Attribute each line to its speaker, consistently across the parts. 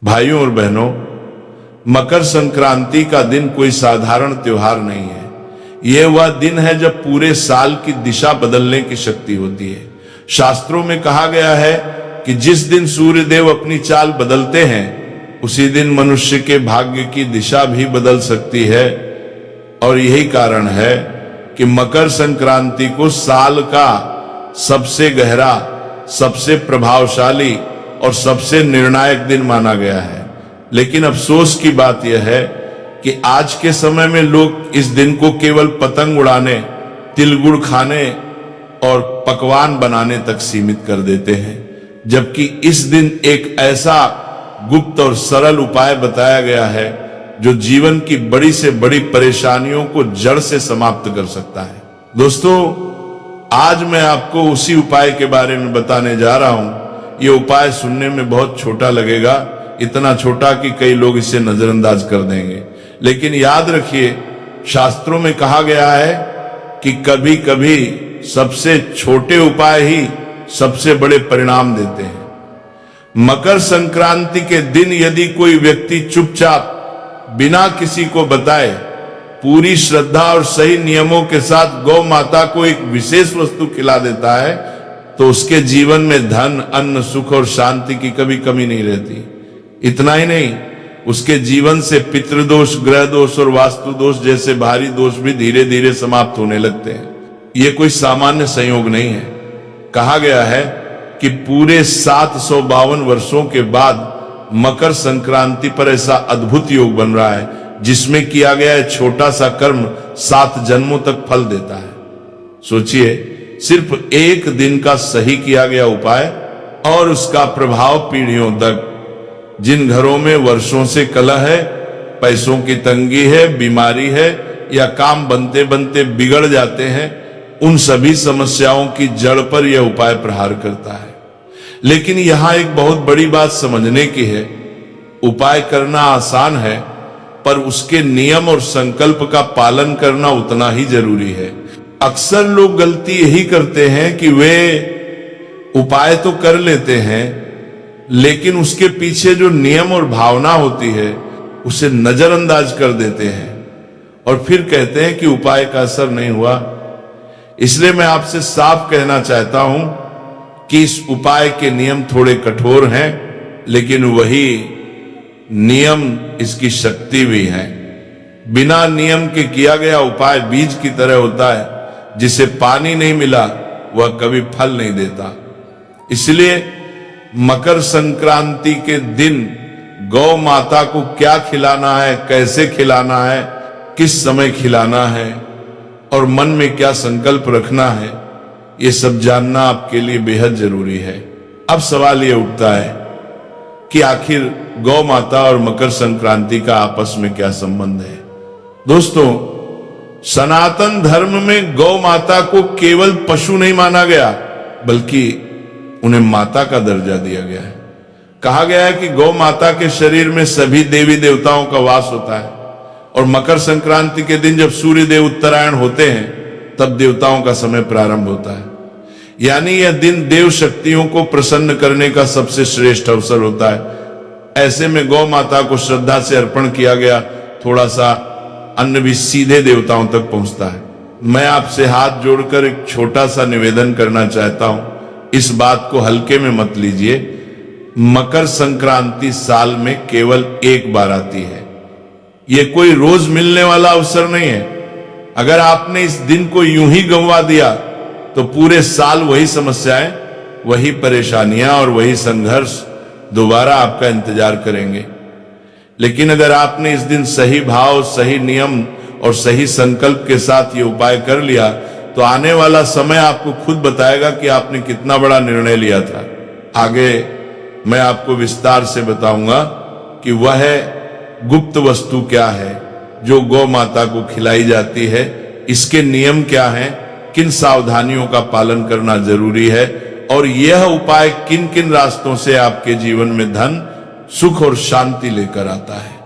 Speaker 1: भाइयों और बहनों, मकर संक्रांति का दिन कोई साधारण त्योहार नहीं है। यह वह दिन है जब पूरे साल की दिशा बदलने की शक्ति होती है। शास्त्रों में कहा गया है कि जिस दिन सूर्य देव अपनी चाल बदलते हैं उसी दिन मनुष्य के भाग्य की दिशा भी बदल सकती है। और यही कारण है कि मकर संक्रांति को साल का सबसे गहरा, सबसे प्रभावशाली और सबसे निर्णायक दिन माना गया है। लेकिन अफसोस की बात यह है कि आज के समय में लोग इस दिन को केवल पतंग उड़ाने, तिल गुड़ खाने और पकवान बनाने तक सीमित कर देते हैं, जबकि इस दिन एक ऐसा गुप्त और सरल उपाय बताया गया है जो जीवन की बड़ी से बड़ी परेशानियों को जड़ से समाप्त कर सकता है। दोस्तों, आज मैं आपको उसी उपाय के बारे में बताने जा रहा हूं। यह उपाय सुनने में बहुत छोटा लगेगा, इतना छोटा कि कई लोग इसे नजरअंदाज कर देंगे, लेकिन याद रखिए, शास्त्रों में कहा गया है कि कभी कभी सबसे छोटे उपाय ही सबसे बड़े परिणाम देते हैं। मकर संक्रांति के दिन यदि कोई व्यक्ति चुपचाप बिना किसी को बताए पूरी श्रद्धा और सही नियमों के साथ गौ माता को एक विशेष वस्तु खिला देता है तो उसके जीवन में धन, अन्न, सुख और शांति की कभी कमी नहीं रहती। इतना ही नहीं, उसके जीवन से पितृदोष, ग्रह दोष और वास्तु दोष जैसे भारी दोष भी धीरे धीरे समाप्त होने लगते हैं। यह कोई सामान्य संयोग नहीं है। कहा गया है कि पूरे 752 वर्षों के बाद मकर संक्रांति पर ऐसा अद्भुत योग बन रहा है जिसमें किया गया है छोटा सा कर्म 7 जन्मों तक फल देता है। सोचिए, सिर्फ एक दिन का सही किया गया उपाय और उसका प्रभाव पीढ़ियों तक। जिन घरों में वर्षों से कलह है, पैसों की तंगी है, बीमारी है या काम बनते बनते बिगड़ जाते हैं, उन सभी समस्याओं की जड़ पर यह उपाय प्रहार करता है। लेकिन यहां एक बहुत बड़ी बात समझने की है। उपाय करना आसान है, पर उसके नियम और संकल्प का पालन करना उतना ही जरूरी है। अक्सर लोग गलती यही करते हैं कि वे उपाय तो कर लेते हैं, लेकिन उसके पीछे जो नियम और भावना होती है उसे नजरअंदाज कर देते हैं और फिर कहते हैं कि उपाय का असर नहीं हुआ। इसलिए मैं आपसे साफ कहना चाहता हूं कि इस उपाय के नियम थोड़े कठोर हैं, लेकिन वही नियम इसकी शक्ति भी है। बिना नियम के किया गया उपाय बीज की तरह होता है, जिसे पानी नहीं मिला वह कभी फल नहीं देता। इसलिए मकर संक्रांति के दिन गौ माता को क्या खिलाना है, कैसे खिलाना है, किस समय खिलाना है और मन में क्या संकल्प रखना है, ये सब जानना आपके लिए बेहद जरूरी है। अब सवाल ये उठता है कि आखिर गौ माता और मकर संक्रांति का आपस में क्या संबंध है। दोस्तों, सनातन धर्म में गौ माता को केवल पशु नहीं माना गया, बल्कि उन्हें माता का दर्जा दिया गया है। कहा गया है कि गौ माता के शरीर में सभी देवी देवताओं का वास होता है और मकर संक्रांति के दिन जब सूर्य देव उत्तरायण होते हैं तब देवताओं का समय प्रारंभ होता है। यानी यह दिन देव शक्तियों को प्रसन्न करने का सबसे श्रेष्ठ अवसर होता है। ऐसे में गौ माता को श्रद्धा से अर्पण किया गया थोड़ा सा अन्न भी सीधे देवताओं तक पहुंचता है। मैं आपसे हाथ जोड़कर एक छोटा सा निवेदन करना चाहता हूं, इस बात को हल्के में मत लीजिए। मकर संक्रांति साल में केवल एक बार आती है। यह कोई रोज मिलने वाला अवसर नहीं है। अगर आपने इस दिन को यूं ही गंवा दिया तो पूरे साल वही समस्याएं, वही परेशानियां और वही संघर्ष दोबारा आपका इंतजार करेंगे। लेकिन अगर आपने इस दिन सही भाव, सही नियम और सही संकल्प के साथ ये उपाय कर लिया तो आने वाला समय आपको खुद बताएगा कि आपने कितना बड़ा निर्णय लिया था। आगे मैं आपको विस्तार से बताऊंगा कि वह गुप्त वस्तु क्या है जो गौ माता को खिलाई जाती है, इसके नियम क्या हैं, किन सावधानियों का पालन करना जरूरी है और यह उपाय किन किन रास्तों से आपके जीवन में धन, सुख और शांति लेकर आता है।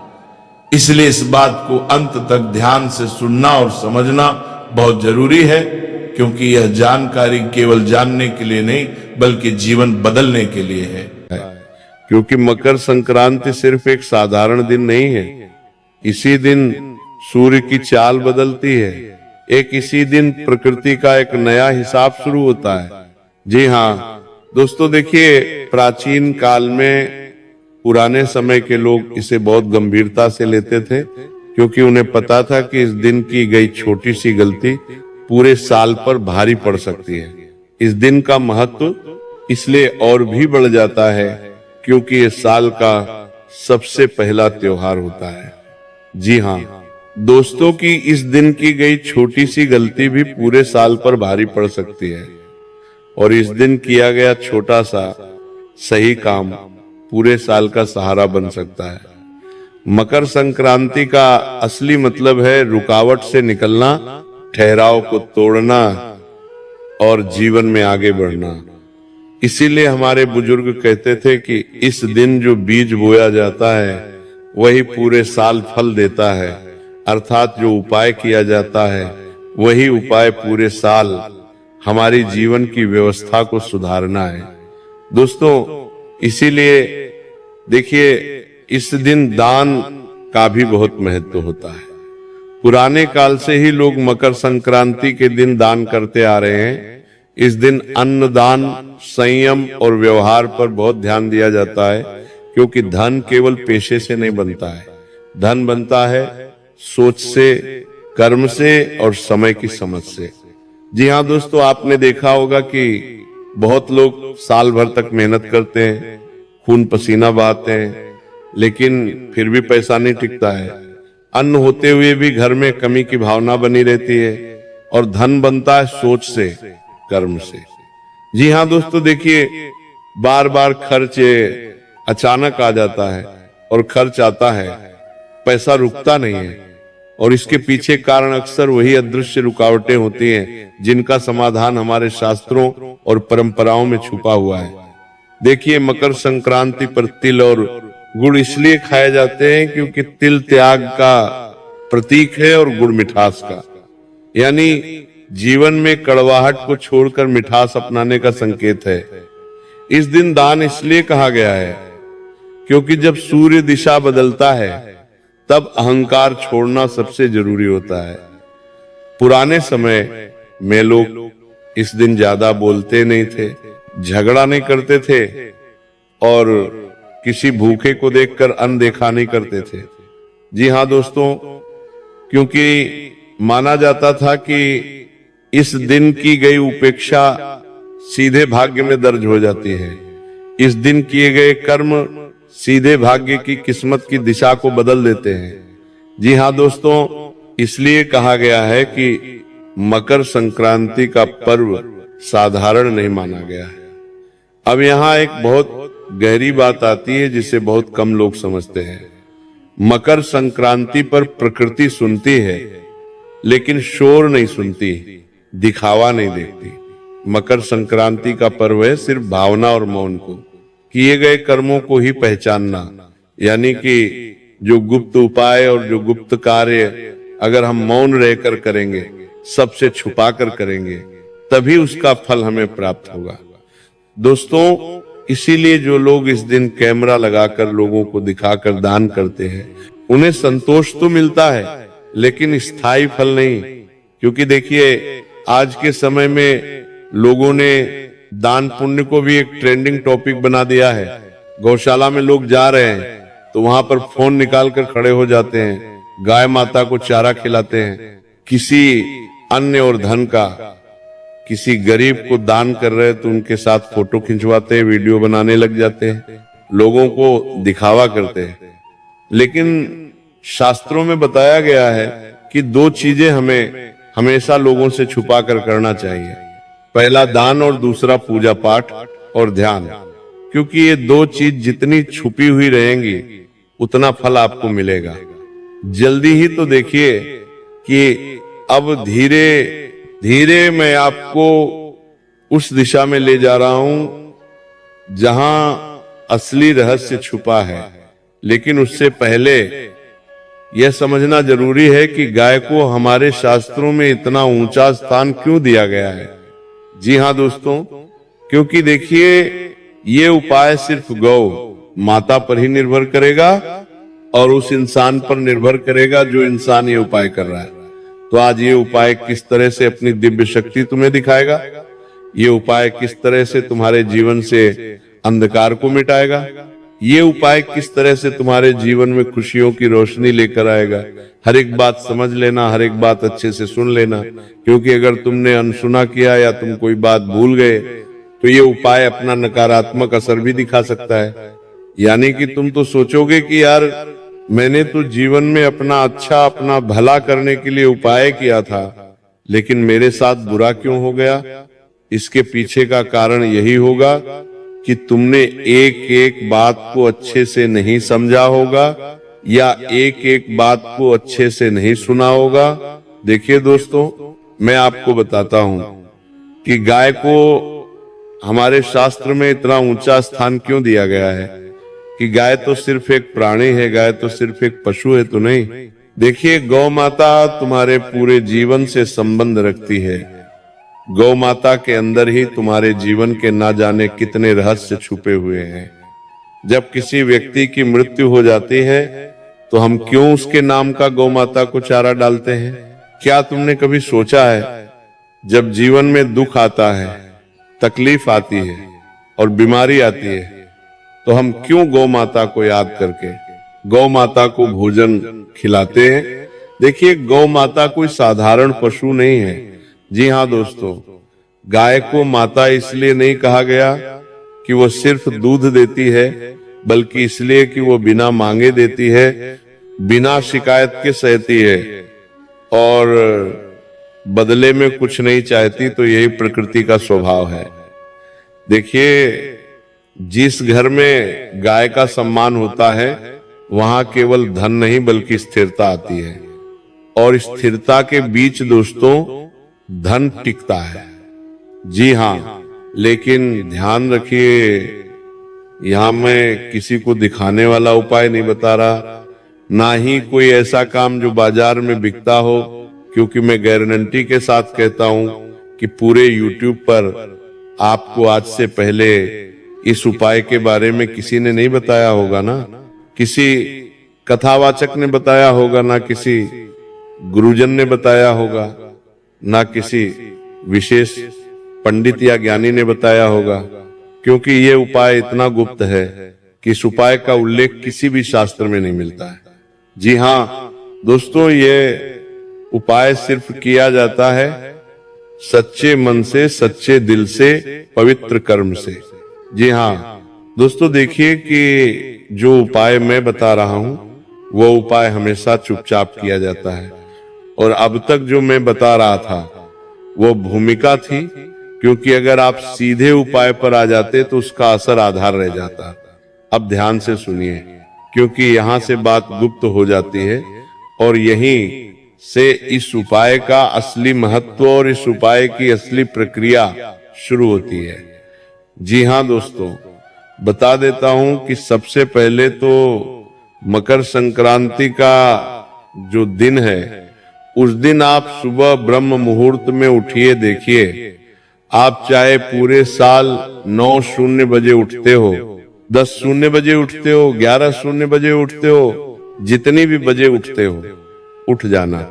Speaker 1: इसलिए इस बात को अंत तक ध्यान से सुनना और समझना बहुत जरूरी है, क्योंकि यह जानकारी केवल जानने के लिए नहीं बल्कि जीवन बदलने के लिए है।
Speaker 2: क्योंकि मकर संक्रांति सिर्फ एक साधारण दिन नहीं है। इसी दिन सूर्य की चाल बदलती है। एक इसी दिन प्रकृति का एक नया हिसाब शुरू होता है। जी हाँ दोस्तों, देखिए प्राचीन काल में पुराने समय के लोग इसे बहुत गंभीरता से लेते थे, क्योंकि उन्हें पता था कि इस दिन की गई छोटी सी गलती पूरे साल पर भारी पड़ सकती है। इस दिन का महत्व इसलिए और भी बढ़ जाता है क्योंकि ये साल का सबसे पहला त्योहार होता है। जी हाँ दोस्तों, की इस दिन की गई छोटी सी गलती भी पूरे साल पर भारी पड़ सकती है, और इस दिन किया गया छोटा सा सही काम पूरे साल का सहारा बन सकता है। मकर संक्रांति का असली मतलब है रुकावट से निकलना, ठहराव को तोड़ना और जीवन में आगे बढ़ना। इसीलिए हमारे बुजुर्ग कहते थे कि इस दिन जो बीज बोया जाता है वही पूरे साल फल देता है, अर्थात जो उपाय किया जाता है वही उपाय पूरे साल हमारी जीवन की व्यवस्था को सुधारना है। दोस्तों, इसीलिए देखिए इस दिन दान का भी बहुत महत्व होता है। पुराने काल से ही लोग मकर संक्रांति के दिन दान करते आ रहे हैं। इस दिन अन्न दान, संयम और व्यवहार पर बहुत ध्यान दिया जाता है, क्योंकि धन केवल पेशे से नहीं बनता है। धन बनता है सोच से, कर्म से और समय की समझ से। जी हाँ दोस्तों, आपने देखा होगा कि बहुत लोग साल भर तक मेहनत करते हैं, खून पसीना बहाते हैं, लेकिन फिर भी पैसा नहीं टिकता है। अन्न होते हुए भी घर में कमी की भावना बनी रहती है, और धन बनता है सोच से, कर्म से। जी हाँ दोस्तों, देखिए बार बार खर्च अचानक आ जाता है, और खर्च आता है, पैसा रुकता नहीं है, और इसके पीछे कारण अक्सर वही अदृश्य रुकावटें होती हैं जिनका समाधान हमारे शास्त्रों और परंपराओं में छुपा हुआ है। देखिए मकर संक्रांति पर तिल और गुड़ इसलिए खाए जाते हैं क्योंकि तिल त्याग का प्रतीक है और गुड़ मिठास का, यानी जीवन में कड़वाहट को छोड़कर मिठास अपनाने का संकेत है। इस दिन दान इसलिए कहा गया है क्योंकि जब सूर्य दिशा बदलता है तब अहंकार छोड़ना सबसे जरूरी होता है। पुराने समय में लोग इस दिन ज्यादा बोलते नहीं थे, झगड़ा नहीं करते थे, और किसी भूखे को देखकर अनदेखा नहीं करते थे। जी हाँ दोस्तों, क्योंकि माना जाता था कि इस दिन की गई उपेक्षा सीधे भाग्य में दर्ज हो जाती है। इस दिन किए गए कर्म सीधे भाग्य की किस्मत की दिशा को बदल देते हैं। जी हाँ दोस्तों, इसलिए कहा गया है कि मकर संक्रांति का पर्व साधारण नहीं माना गया है। अब यहाँ एक बहुत गहरी बात आती है जिसे बहुत कम लोग समझते हैं। मकर संक्रांति पर प्रकृति सुनती है, लेकिन शोर नहीं सुनती, दिखावा नहीं देखती। मकर संक्रांति का पर्व है सिर्फ भावना और मौन को, किए गए कर्मों को ही पहचानना, यानी कि जो गुप्त उपाय और जो गुप्त कार्य अगर हम मौन रहकर करेंगे, सबसे छुपा कर करेंगे, तभी उसका फल हमें प्राप्त होगा। दोस्तों, इसीलिए जो लोग इस दिन कैमरा लगाकर लोगों को दिखाकर दान करते हैं, उन्हें संतोष तो मिलता है लेकिन स्थायी फल नहीं। क्योंकि देखिए आज के समय में लोगों ने दान पुण्य को भी एक ट्रेंडिंग टॉपिक बना दिया है। गौशाला में लोग जा रहे हैं तो वहां पर फोन निकाल कर खड़े हो जाते हैं, गाय माता को चारा खिलाते हैं, किसी अन्य और धन का किसी गरीब को दान कर रहे तो उनके साथ फोटो खिंचवाते हैं, वीडियो बनाने लग जाते हैं, लोगों को दिखावा करते हैं। लेकिन शास्त्रों में बताया गया है कि दो चीजें हमें हमेशा लोगों से छुपा कर करना चाहिए, पहला दान और दूसरा पूजा पाठ और ध्यान। क्योंकि ये दो चीज जितनी छुपी हुई रहेंगी उतना फल आपको मिलेगा। जल्दी ही तो देखिए कि अब धीरे धीरे मैं आपको उस दिशा में ले जा रहा हूं जहां असली रहस्य छुपा है। लेकिन उससे पहले यह समझना जरूरी है कि गाय को हमारे शास्त्रों में इतना ऊंचा स्थान क्यों दिया गया है। जी हाँ दोस्तों, क्योंकि देखिए ये उपाय सिर्फ गौ माता पर ही निर्भर करेगा और उस इंसान पर निर्भर करेगा जो इंसान ये उपाय कर रहा है। तो आज ये उपाय किस तरह से अपनी दिव्य शक्ति तुम्हें दिखाएगा, ये उपाय किस तरह से तुम्हारे जीवन से अंधकार को मिटाएगा, ये उपाय किस तरह से तुम्हारे जीवन में खुशियों की रोशनी लेकर आएगा। हर एक बात समझ लेना, हर एक बात अच्छे से सुन लेना, क्योंकि अगर तुमने अनसुना किया या तुम कोई बात भूल गए तो ये उपाय अपना नकारात्मक असर भी दिखा सकता है। यानी कि तुम तो सोचोगे कि यार मैंने तो जीवन में अपना अच्छा, अपना भला करने के लिए उपाय किया था, लेकिन मेरे साथ बुरा क्यों हो गया। इसके पीछे का कारण यही होगा कि तुमने एक एक बात को अच्छे से नहीं समझा होगा या एक एक बात को अच्छे से नहीं सुना होगा। देखिए दोस्तों, मैं आपको बताता हूं कि गाय को हमारे शास्त्र में इतना ऊंचा स्थान क्यों दिया गया है कि गाय तो सिर्फ एक प्राणी है, गाय तो सिर्फ एक पशु है तो नहीं। देखिए, गौ माता तुम्हारे पूरे जीवन से संबंध रखती है। गौ माता के अंदर ही तुम्हारे जीवन के ना जाने कितने रहस्य छुपे हुए हैं। जब किसी व्यक्ति की मृत्यु हो जाती है तो हम क्यों उसके नाम का गौ माता को चारा डालते हैं। क्या तुमने कभी सोचा है, जब जीवन में दुख आता है, तकलीफ आती है और बीमारी आती है, तो हम क्यों गौ माता को याद करके गौ माता को भोजन खिलाते हैं। देखिए, गौ माता कोई साधारण पशु नहीं है। जी हाँ दोस्तों, गाय को माता इसलिए नहीं कहा गया कि वो सिर्फ दूध देती है, बल्कि इसलिए कि वो बिना मांगे देती है, बिना शिकायत के सहती है और बदले में कुछ नहीं चाहती। तो यही प्रकृति का स्वभाव है। देखिए, जिस घर में गाय का सम्मान होता है वहां केवल धन नहीं बल्कि स्थिरता आती है, और स्थिरता के बीच दोस्तों धन टिकता है। जी हाँ, लेकिन ध्यान रखिए, यहां मैं किसी को दिखाने वाला उपाय नहीं बता रहा, ना ही कोई ऐसा काम जो बाजार में बिकता हो, क्योंकि मैं गारंटी के साथ कहता हूं कि पूरे YouTube पर आपको आज से पहले इस उपाय के बारे में किसी ने नहीं बताया होगा ना, किसी कथावाचक ने बताया होगा, ना किसी गुरुजन ने बताया होगा, ना किसी विशेष पंडित या ज्ञानी ने बताया होगा, क्योंकि ये उपाय इतना गुप्त है कि इस उपाय का उल्लेख किसी भी शास्त्र में नहीं मिलता है। जी हाँ दोस्तों, ये उपाय सिर्फ किया जाता है सच्चे मन से, सच्चे दिल से, पवित्र कर्म से। जी हाँ दोस्तों, देखिए कि जो उपाय मैं बता रहा हूं वो उपाय हमेशा चुपचाप किया जाता है, और अब तक जो मैं बता रहा था वो भूमिका थी, क्योंकि अगर आप सीधे उपाय पर आ जाते तो उसका असर आधार रह जाता। अब ध्यान से सुनिए, क्योंकि यहां से बात गुप्त हो जाती है और यहीं से इस उपाय का असली महत्व और इस उपाय की असली प्रक्रिया शुरू होती है। जी हाँ दोस्तों, बता देता हूं कि सबसे पहले तो मकर संक्रांति का जो दिन है, उस दिन आप सुबह ब्रह्म मुहूर्त में उठिए। देखिए, आप चाहे पूरे साल 9:00 बजे उठते हो, 10:00 बजे उठते हो, 11:00 बजे उठते हो, जितनी भी बजे उठते हो, उठ जाना,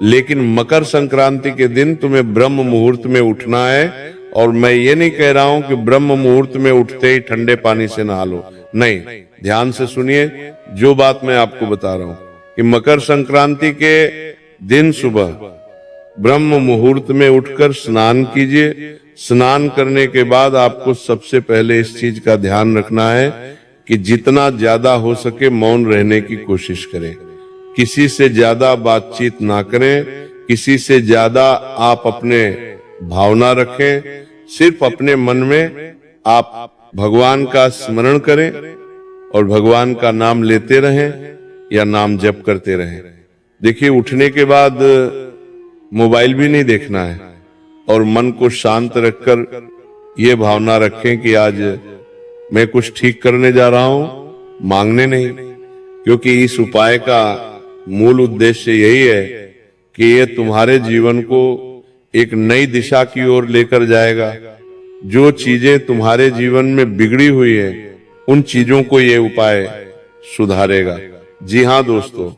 Speaker 2: लेकिन मकर संक्रांति के दिन तुम्हें ब्रह्म मुहूर्त में उठना है। और मैं ये नहीं कह रहा हूं कि ब्रह्म मुहूर्त में उठते ही ठंडे पानी से नहा लो, नहीं, ध्यान से सुनिए जो बात मैं आपको बता रहा हूं कि मकर संक्रांति के दिन सुबह ब्रह्म मुहूर्त में उठकर स्नान कीजिए। स्नान करने के बाद आपको सबसे पहले इस चीज का ध्यान रखना है कि जितना ज्यादा हो सके मौन रहने की कोशिश करें, किसी से ज्यादा बातचीत ना करें, किसी से ज्यादा आप अपने भावना रखें, सिर्फ अपने मन में आप भगवान का स्मरण करें और भगवान का नाम लेते रहें या नाम जप करते रहें। देखिए, उठने के बाद मोबाइल भी नहीं देखना है और मन को शांत रखकर ये भावना रखें कि आज मैं कुछ ठीक करने जा रहा हूं, मांगने नहीं, क्योंकि इस उपाय का मूल उद्देश्य यही है कि ये तुम्हारे जीवन को एक नई दिशा की ओर लेकर जाएगा। जो चीजें तुम्हारे जीवन में बिगड़ी हुई है उन चीजों को ये उपाय सुधारेगा। जी हाँ दोस्तों,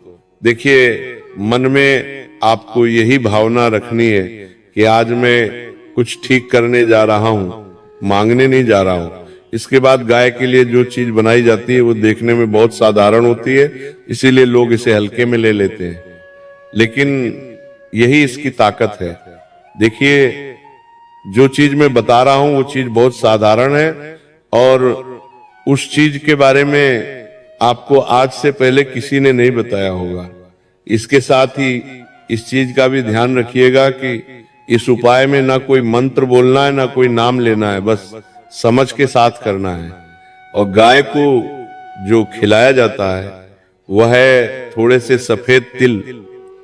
Speaker 2: देखिए, मन में आपको यही भावना रखनी है कि आज मैं कुछ ठीक करने जा रहा हूं, मांगने नहीं जा रहा हूं। इसके बाद गाय के लिए जो चीज बनाई जाती है वो देखने में बहुत साधारण होती है, इसीलिए लोग इसे हल्के में ले लेते हैं, लेकिन यही इसकी ताकत है। देखिए, जो चीज मैं बता रहा हूं वो चीज बहुत साधारण है, और उस चीज के बारे में आपको आज से पहले किसी ने नहीं बताया होगा। इसके साथ ही इस चीज का भी ध्यान रखिएगा कि इस उपाय में ना कोई मंत्र बोलना है, ना कोई नाम लेना है, बस समझ के साथ करना है। और गाय को जो खिलाया जाता है वह है थोड़े से सफेद तिल।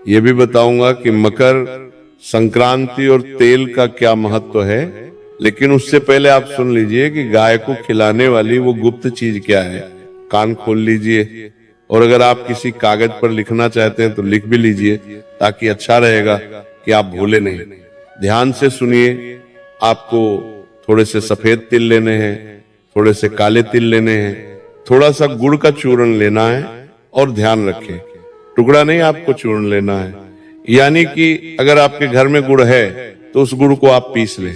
Speaker 2: ये भी बताऊंगा कि मकर संक्रांति और तेल का क्या महत्व है, लेकिन उससे पहले आप सुन लीजिए कि गाय को खिलाने वाली वो गुप्त चीज क्या है। कान खोल लीजिए, और अगर आप किसी कागज पर लिखना चाहते हैं तो लिख भी लीजिए, ताकि अच्छा रहेगा कि आप भूले नहीं। ध्यान से सुनिए। आपको थोड़े से सफेद तिल लेने हैं, थोड़े से काले तिल लेने हैं, थोड़ा सा गुड़ का चूर्ण लेना है, और ध्यान रखें टुकड़ा नहीं, आपको चूर्ण लेना है। यानी कि अगर आपके घर में गुड़ है तो उस गुड़ को आप पीस लें।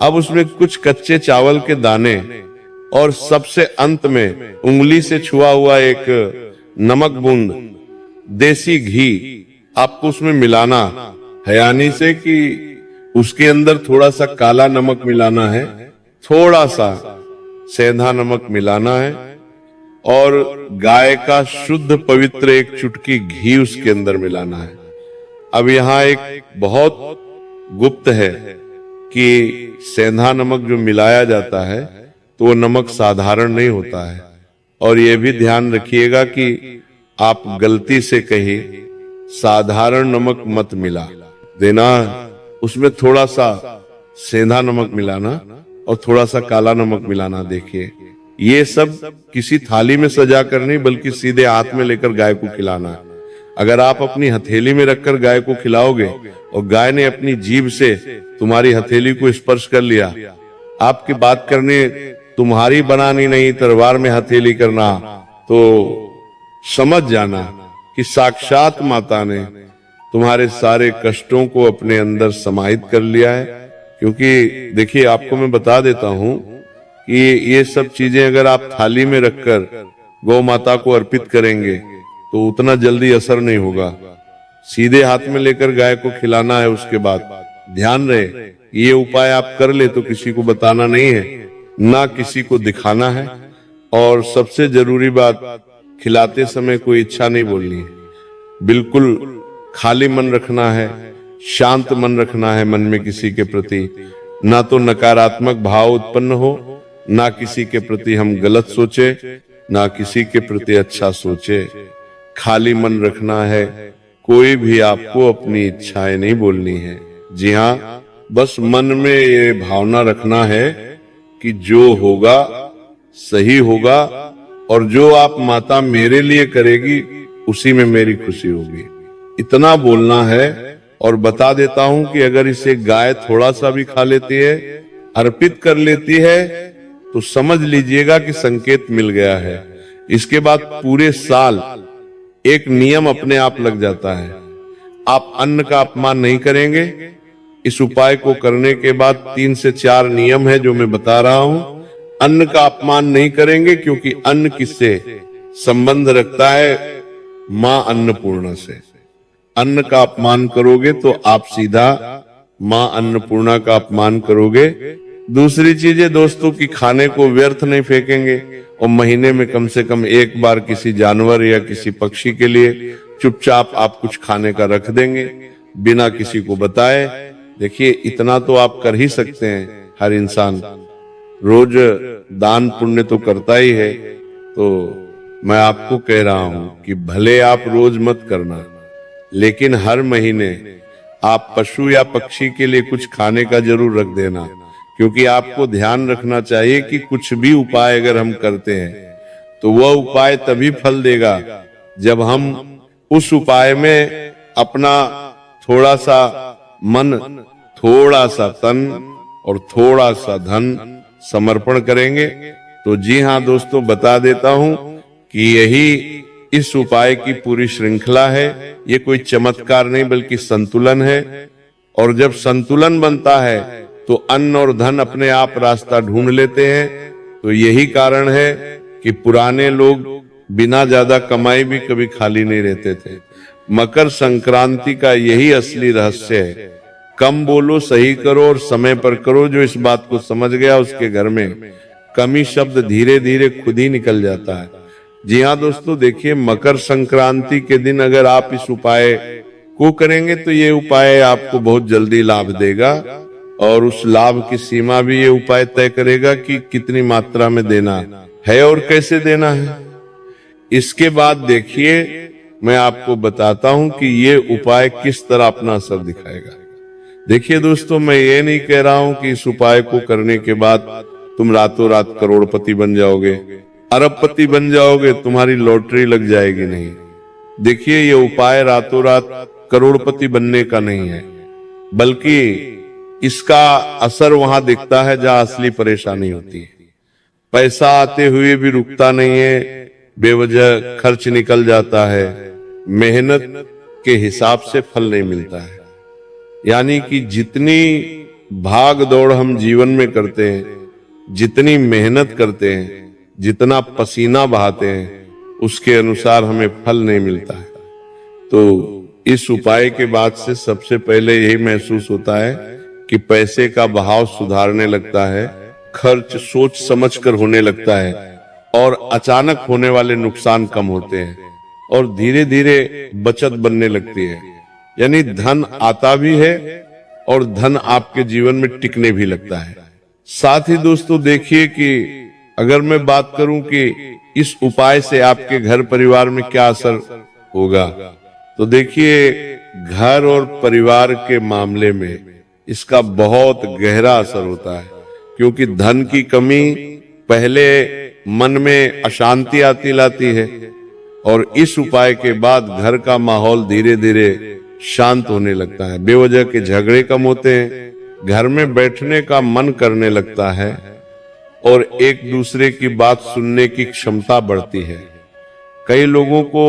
Speaker 2: अब उसमें कुछ कच्चे चावल के दाने, और सबसे अंत में उंगली से छुआ हुआ एक नमक बूंद देसी घी आपको उसमें मिलाना है, यानी से कि उसके अंदर थोड़ा सा काला नमक मिलाना है, थोड़ा सा सेंधा नमक मिलाना है, और गाय का शुद्ध पवित्र एक चुटकी घी उसके अंदर मिलाना है। अब यहाँ एक बहुत गुप्त है कि सेंधा नमक जो मिलाया जाता है तो वो नमक साधारण नहीं होता है, और ये भी ध्यान रखिएगा कि आप गलती से कहीं साधारण नमक मत मिला देना, उसमें थोड़ा सा सेंधा नमक मिलाना और थोड़ा सा काला नमक मिलाना। देखिए, ये सब किसी थाली में सजा कर नहीं, बल्कि सीधे हाथ में लेकर गाय को खिलाना है। अगर आप अपनी हथेली में रखकर गाय को खिलाओगे और गाय ने अपनी जीभ से तुम्हारी हथेली को स्पर्श कर लिया, आपकी बात करने तुम्हारी बनानी नहीं, तलवार में हथेली करना, तो समझ जाना कि साक्षात माता ने तुम्हारे सारे कष्टों को अपने अंदर समाहित कर लिया है। क्योंकि देखिए, आपको मैं बता देता हूं कि ये सब चीजें अगर आप थाली में रखकर गौ माता को अर्पित करेंगे तो उतना जल्दी असर नहीं होगा। सीधे हाथ में लेकर गाय को खिलाना है। उसके बाद ध्यान रहे, ये उपाय आप कर ले तो किसी को बताना नहीं है, ना किसी को दिखाना है, और सबसे जरूरी बात, खिलाते समय कोई इच्छा नहीं बोलनी है। बिल्कुल खाली मन रखना है, शांत मन रखना है मन में किसी के प्रति, ना तो नकारात्मक भाव उत्पन्न हो, ना किसी के प्रति हम गलत सोचे, ना किसी के प्रति अच्छा सोचे। खाली मन रखना है, कोई भी आपको अपनी इच्छाएं नहीं बोलनी है। जी हाँ, बस मन में ये भावना रखना है कि जो होगा सही होगा, और जो आप माता मेरे लिए करेगी उसी में मेरी खुशी होगी, इतना बोलना है। और बता देता हूं कि अगर इसे गाय थोड़ा सा भी खा लेती है, अर्पित कर लेती है, तो समझ लीजिएगा कि संकेत मिल गया है। इसके बाद पूरे साल एक नियम अपने आप लग जाता है, आप अन्न का अपमान नहीं करेंगे। इस उपाय को करने के बाद 3 से 4 नियम है जो मैं बता रहा हूं। अन्न का अपमान नहीं करेंगे, क्योंकि अन्न किससे संबंध रखता है? मां अन्नपूर्णा से। अन्न का अपमान करोगे तो आप सीधा मां अन्नपूर्णा का अपमान करोगे। दूसरी चीज है दोस्तों कि खाने को व्यर्थ नहीं फेंकेंगे, और महीने में कम से कम एक बार किसी जानवर या किसी पक्षी के लिए चुपचाप आप कुछ खाने का रख देंगे बिना किसी को बताए। देखिए, इतना तो आप कर ही सकते हैं। हर इंसान रोज दान पुण्य तो करता ही है, तो मैं आपको कह रहा हूं कि भले आप रोज मत करना, लेकिन हर महीने आप पशु या पक्षी के लिए कुछ खाने का जरूर रख देना। क्योंकि आपको ध्यान रखना चाहिए कि कुछ भी उपाय अगर हम करते हैं तो वह उपाय तभी फल देगा जब हम उस उपाय में अपना थोड़ा सा मन, थोड़ा सा तन और थोड़ा सा धन समर्पण करेंगे, तो जी हाँ दोस्तों, बता देता हूं कि यही इस उपाय की पूरी श्रृंखला है। ये कोई चमत्कार नहीं बल्कि संतुलन है। और जब संतुलन बनता है तो अन्न और धन अपने आप रास्ता ढूंढ लेते हैं। तो यही कारण है कि पुराने लोग बिना ज्यादा कमाई भी कभी खाली नहीं रहते थे। मकर संक्रांति का यही असली रहस्य है। कम बोलो, सही करो और समय पर करो। जो इस बात को समझ गया उसके घर में कमी शब्द धीरे धीरे खुद ही निकल जाता है। जी हाँ दोस्तों, देखिए मकर संक्रांति के दिन अगर आप इस उपाय को करेंगे तो ये उपाय आपको बहुत जल्दी लाभ देगा। और उस लाभ की सीमा भी ये उपाय तय करेगा कि कितनी मात्रा में देना है और कैसे देना है। इसके बाद देखिए मैं आपको बताता हूं कि ये उपाय किस तरह अपना असर दिखाएगा। देखिए दोस्तों, मैं ये नहीं कह रहा हूं कि इस उपाय को करने के बाद तुम रातों रात करोड़पति बन जाओगे, अरबपति बन जाओगे, तुम्हारी लॉटरी लग जाएगी। नहीं, देखिए ये उपाय रातों रात करोड़पति बनने का नहीं है, बल्कि इसका असर वहां दिखता है जहां असली परेशानी होती है। पैसा आते हुए भी रुकता नहीं है, बेवजह खर्च निकल जाता है, मेहनत के हिसाब से फल नहीं मिलता है। यानी कि जितनी भाग दौड़ हम जीवन में करते हैं, जितनी मेहनत करते हैं, जितना पसीना बहाते हैं, उसके अनुसार हमें फल नहीं मिलता है। तो इस उपाय के बाद से सबसे पहले यही महसूस होता है कि पैसे का बहाव सुधारने लगता है, खर्च सोच समझकर होने लगता है और अचानक होने वाले नुकसान कम होते हैं और धीरे धीरे बचत बनने लगती है। यानी धन आता भी है और धन आपके जीवन में टिकने भी लगता है। साथ ही दोस्तों देखिए कि अगर मैं बात करूं कि इस उपाय से आपके घर परिवार में क्या असर होगा, तो देखिए घर और परिवार के मामले में इसका बहुत गहरा असर होता है। क्योंकि धन की कमी पहले मन में अशांति आती लाती है और इस उपाय के बाद घर का माहौल धीरे धीरे शांत होने लगता है। बेवजह के झगड़े कम होते हैं, घर में बैठने का मन करने लगता है और एक दूसरे की बात सुनने की क्षमता बढ़ती है। कई लोगों को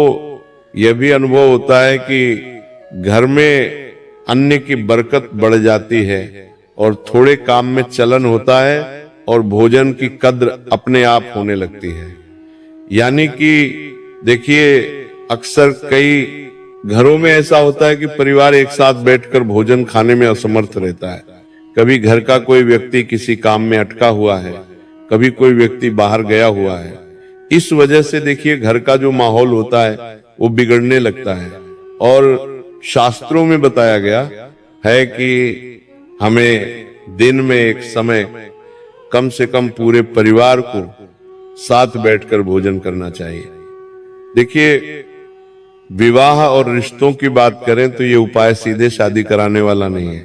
Speaker 2: यह भी अनुभव होता है कि घर में अन्न की बरकत बढ़ जाती है और थोड़े काम में चलन होता है और भोजन की कद्र अपने आप होने लगती है। यानी कि देखिए अक्सर कई घरों में ऐसा होता है कि परिवार एक साथ बैठकर भोजन खाने में असमर्थ रहता है। कभी घर का कोई व्यक्ति किसी काम में अटका हुआ है, कभी कोई व्यक्ति बाहर गया हुआ है। इस वजह से देखिए घर का जो माहौल होता है वो बिगड़ने लगता है। और शास्त्रों में बताया गया है कि हमें दिन में एक समय कम से कम पूरे परिवार को साथ बैठकर भोजन करना चाहिए। देखिए विवाह और रिश्तों की बात करें तो ये उपाय सीधे शादी कराने वाला नहीं है।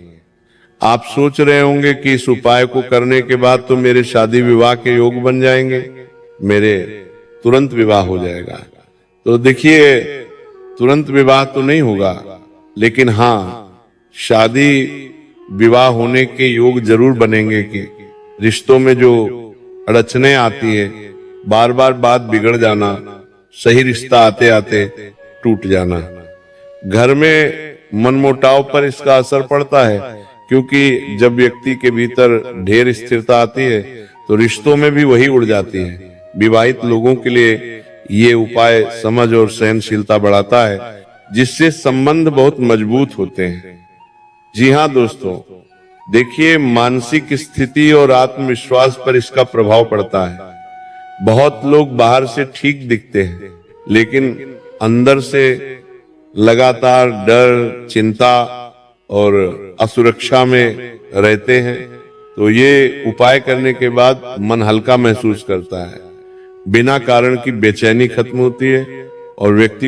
Speaker 2: आप सोच रहे होंगे कि इस उपाय को करने के बाद तो मेरे शादी विवाह के योग बन जाएंगे, मेरे तुरंत विवाह हो जाएगा। तो देखिए तुरंत विवाह तो नहीं होगा, लेकिन हाँ शादी विवाह होने के योग जरूर बनेंगे। कि रिश्तों में जो अड़चने आती है, बार बार बात बिगड़ जाना, सही रिश्ता आते आते टूट जाना, घर में मनमुटाव पर इसका असर पड़ता है। क्योंकि जब व्यक्ति के भीतर ढेर स्थिरता आती है तो रिश्तों में भी वही उड़ जाती है। विवाहित लोगों के लिए ये उपाय समझ और सहनशीलता बढ़ाता है, जिससे संबंध बहुत मजबूत होते हैं। जी हाँ दोस्तों, देखिए मानसिक स्थिति और आत्मविश्वास पर इसका प्रभाव पड़ता है। बहुत लोग बाहर से ठीक दिखते हैं, लेकिन अंदर से लगातार डर, चिंता और असुरक्षा में रहते हैं। तो ये उपाय करने के बाद मन हल्का महसूस करता है, बिना कारण की बेचैनी खत्म होती है और व्यक्ति